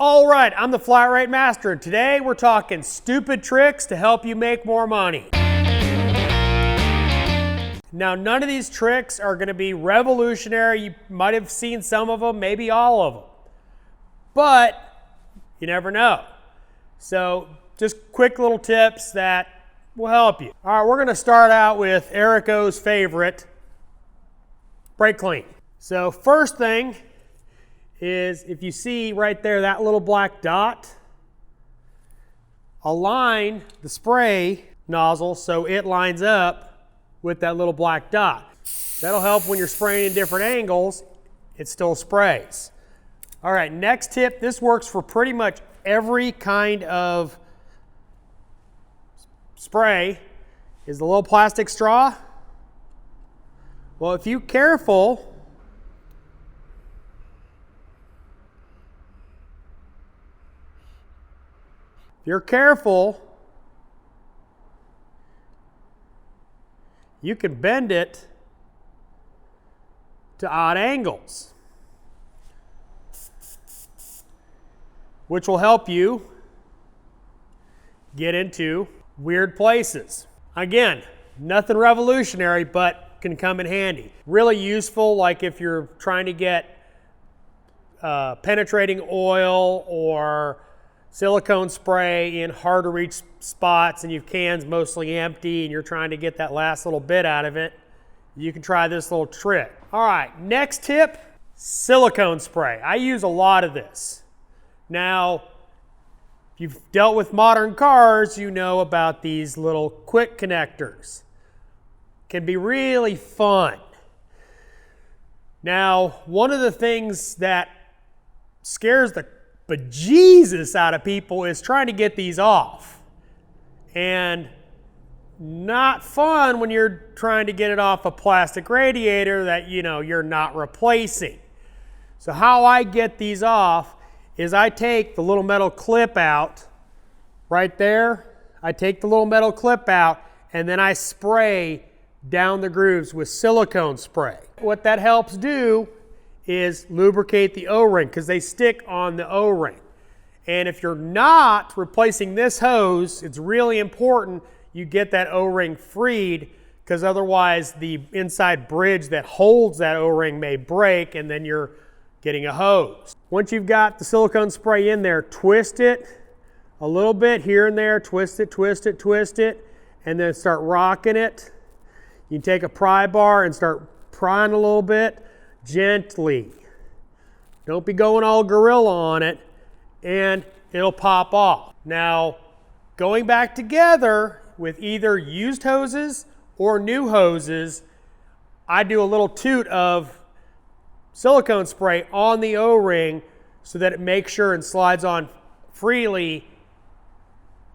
All right, I'm the Flat Rate Master, and today we're talking stupid tricks to help you make more money. Now, none of these tricks are going to be revolutionary. You might have seen some of them, maybe all of them. But you never know. So just quick little tips that will help you. All right, we're going to start out with Eric O's favorite, brake clean. So first thing is, if you see right there that little black dot, align the spray nozzle so it lines up with that little black dot. That'll help when you're spraying in different angles, it still sprays. All right, next tip, this works for pretty much every kind of spray, is the little plastic straw. Well, if you're careful, you can bend it to odd angles, which will help you get into weird places. Again, nothing revolutionary, but can come in handy. Really useful, like if you're trying to get penetrating oil or silicone spray in hard to reach spots and your can's mostly empty and you're trying to get that last little bit out of it, you can try this little trick. All right, next tip, silicone spray. I use a lot of this. Now, if you've dealt with modern cars, you know about these little quick connectors. Can be really fun. Now, one of the things that scares the bejesus out of people is trying to get these off. And not fun when you're trying to get it off a plastic radiator that you're not replacing. So how I get these off is I take the little metal clip out right there. I take the little metal clip out and then I spray down the grooves with silicone spray. What that helps do is lubricate the O-ring because they stick on the O-ring. And if you're not replacing this hose, it's really important you get that O-ring freed, because otherwise the inside bridge that holds that O-ring may break and then you're getting a hose. Once you've got the silicone spray in there, twist it a little bit here and there, twist it, twist it, twist it, and then start rocking it. You can take a pry bar and start prying a little bit. Gently. Don't be going all gorilla on it, and it'll pop off. Now, going back together with either used hoses or new hoses, I do a little toot of silicone spray on the O-ring so that it makes sure and slides on freely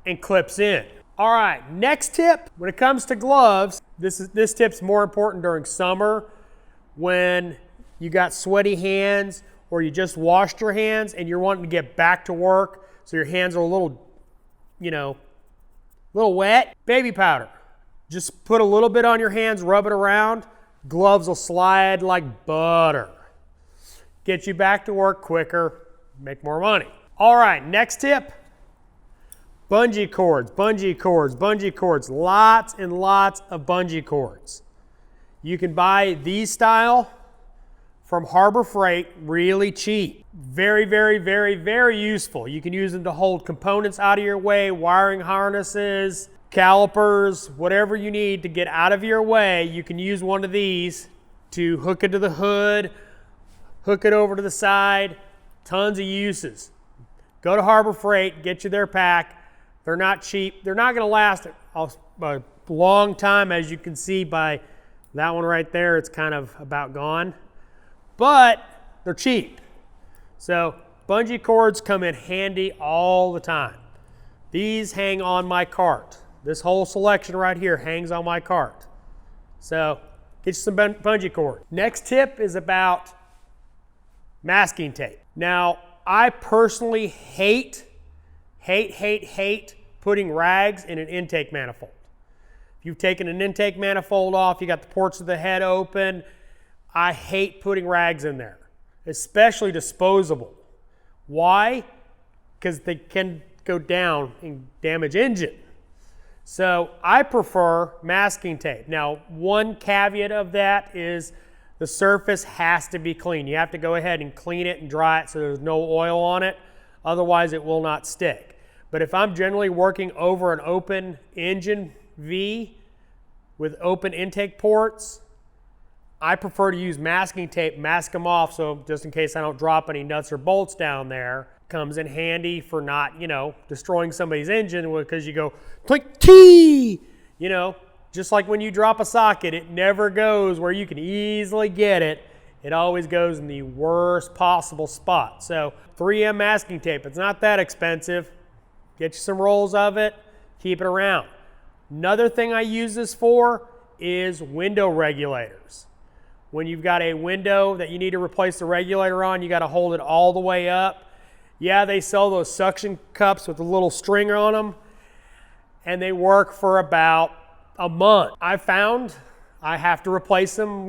and clips in. All right, next tip, when it comes to gloves, this tip's more important during summer when you got sweaty hands or you just washed your hands and you're wanting to get back to work so your hands are a little, little wet. Baby powder. Just put a little bit on your hands, rub it around. Gloves will slide like butter. Get you back to work quicker, make more money. All right, next tip. Bungee cords, bungee cords, bungee cords. Lots and lots of bungee cords. You can buy these style from Harbor Freight really cheap. Very, very, very, very useful. You can use them to hold components out of your way, wiring harnesses, calipers, whatever you need to get out of your way. You can use one of these to hook it to the hood, hook it over to the side. Tons of uses. Go to Harbor Freight, get you their pack. They're not cheap. They're not going to last a long time, as you can see by that one right there. It's kind of about gone. But they're cheap. So bungee cords come in handy all the time. These hang on my cart. This whole selection right here hangs on my cart. So get you some bungee cord. Next tip is about masking tape. Now, I personally hate putting rags in an intake manifold. If you've taken an intake manifold off, you got the ports of the head open, I hate putting rags in there, especially disposable. Why? because they can go down and damage engine. So I prefer masking tape. Now, one caveat of that is the surface has to be clean. You have to go ahead and clean it and dry it so there's no oil on it. Otherwise, it will not stick. But if I'm generally working over an open engine V with open intake ports, I prefer to use masking tape, mask them off, so just in case I don't drop any nuts or bolts down there. Comes in handy for not, destroying somebody's engine, because you go, click, T! Just like when you drop a socket, it never goes where you can easily get it. It always goes in the worst possible spot. So 3M masking tape, it's not that expensive. Get you some rolls of it, keep it around. Another thing I use this for is window regulators. When you've got a window that you need to replace the regulator on, you got to hold it all the way up. Yeah, they sell those suction cups with a little string on them, and they work for about a month. I found I have to replace them,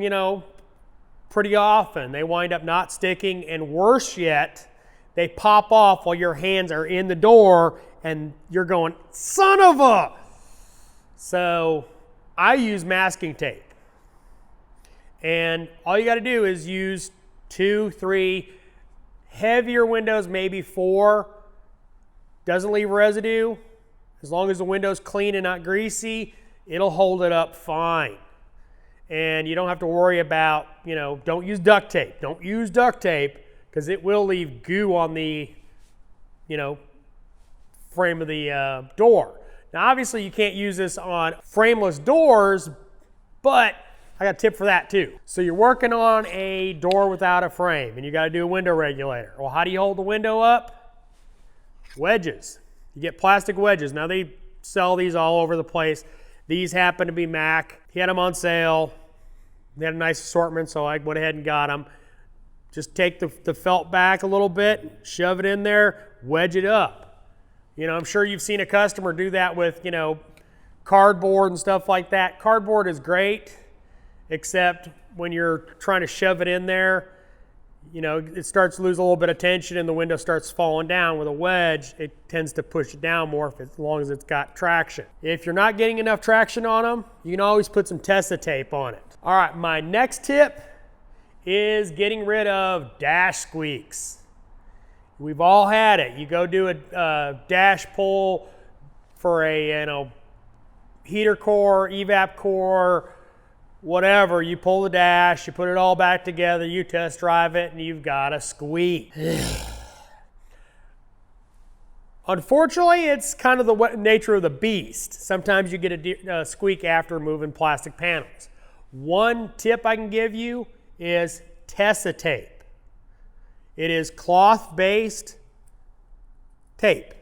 pretty often. They wind up not sticking, and worse yet, they pop off while your hands are in the door, and you're going, son of a! So I use masking tape. And all you got to do is use 2, 3, heavier windows, maybe 4. Doesn't leave residue. As long as the window's clean and not greasy, it'll hold it up fine. And you don't have to worry about, don't use duct tape. Don't use duct tape, because it will leave goo on the, frame of the door. Now, obviously, you can't use this on frameless doors, but I got a tip for that too. So you're working on a door without a frame, and you got to do a window regulator. Well, how do you hold the window up? Wedges. You get plastic wedges. Now, they sell these all over the place. These happen to be Mac. He had them on sale. They had a nice assortment, so I went ahead and got them. Just take the felt back a little bit, shove it in there, wedge it up. I'm sure you've seen a customer do that with, cardboard and stuff like that. Cardboard is great, except when you're trying to shove it in there, it starts to lose a little bit of tension and the window starts falling down. With a wedge, it tends to push it down more as long as it's got traction. If you're not getting enough traction on them, you can always put some Tesa tape on it. All right, my next tip is getting rid of dash squeaks. We've all had it. You go do a dash pull for a heater core, evap core, whatever. You pull the dash, you put it all back together, you test drive it, and you've got a squeak. Unfortunately, it's kind of the nature of the beast. Sometimes you get a squeak after moving plastic panels. One tip I can give you is Tesa tape. It is cloth-based tape.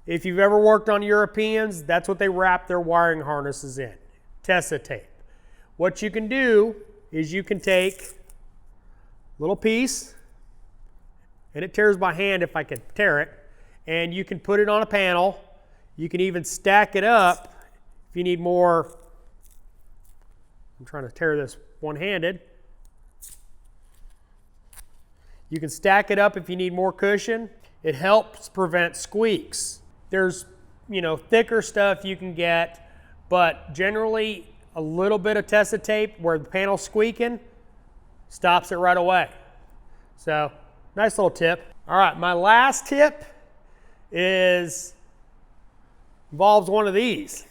If you've ever worked on Europeans, that's what they wrap their wiring harnesses in, Tesa tape. What you can do is you can take a little piece, and it tears by hand if I could tear it, and you can put it on a panel. You can even stack it up if you need more. I'm trying to tear this one-handed. You can stack it up if you need more cushion. It helps prevent squeaks. There's, thicker stuff you can get, but generally a little bit of Tesa tape where the panel's squeaking stops it right away. So, nice little tip. All right, my last tip involves one of these.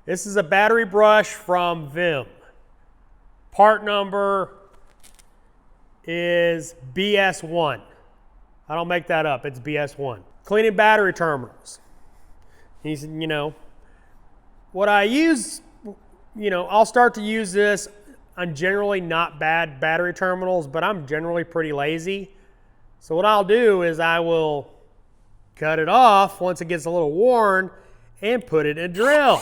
This is a battery brush from Vim. Part number is BS1. I don't make that up, it's BS1. Cleaning battery terminals. What I use, I'll start to use this on generally not bad battery terminals, but I'm generally pretty lazy. So what I'll do is I will cut it off once it gets a little worn and put it in a drill.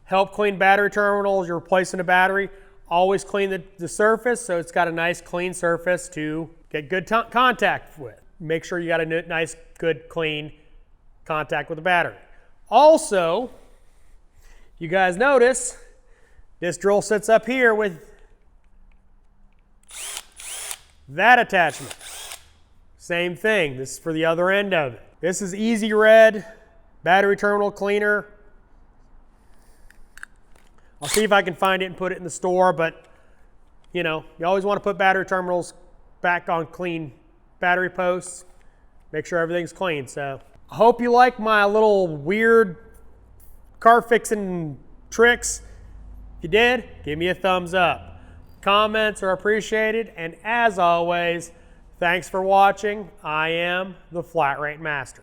Help clean battery terminals. You're replacing a battery. Always clean the surface so it's got a nice clean surface to get good contact with. Make sure you got a nice, good, clean contact with the battery. Also, you guys notice this drill sits up here with That attachment, same thing. This is for the other end of it. This is Easy Red battery terminal cleaner. I'll see if I can find it and put it in the store, but you know, you always want to put battery terminals back on clean battery posts. Make sure everything's clean. So I hope you like my little weird car fixing tricks. If you did, give me a thumbs up. Comments are appreciated, and as always, thanks for watching. I am the Flat Rate Master.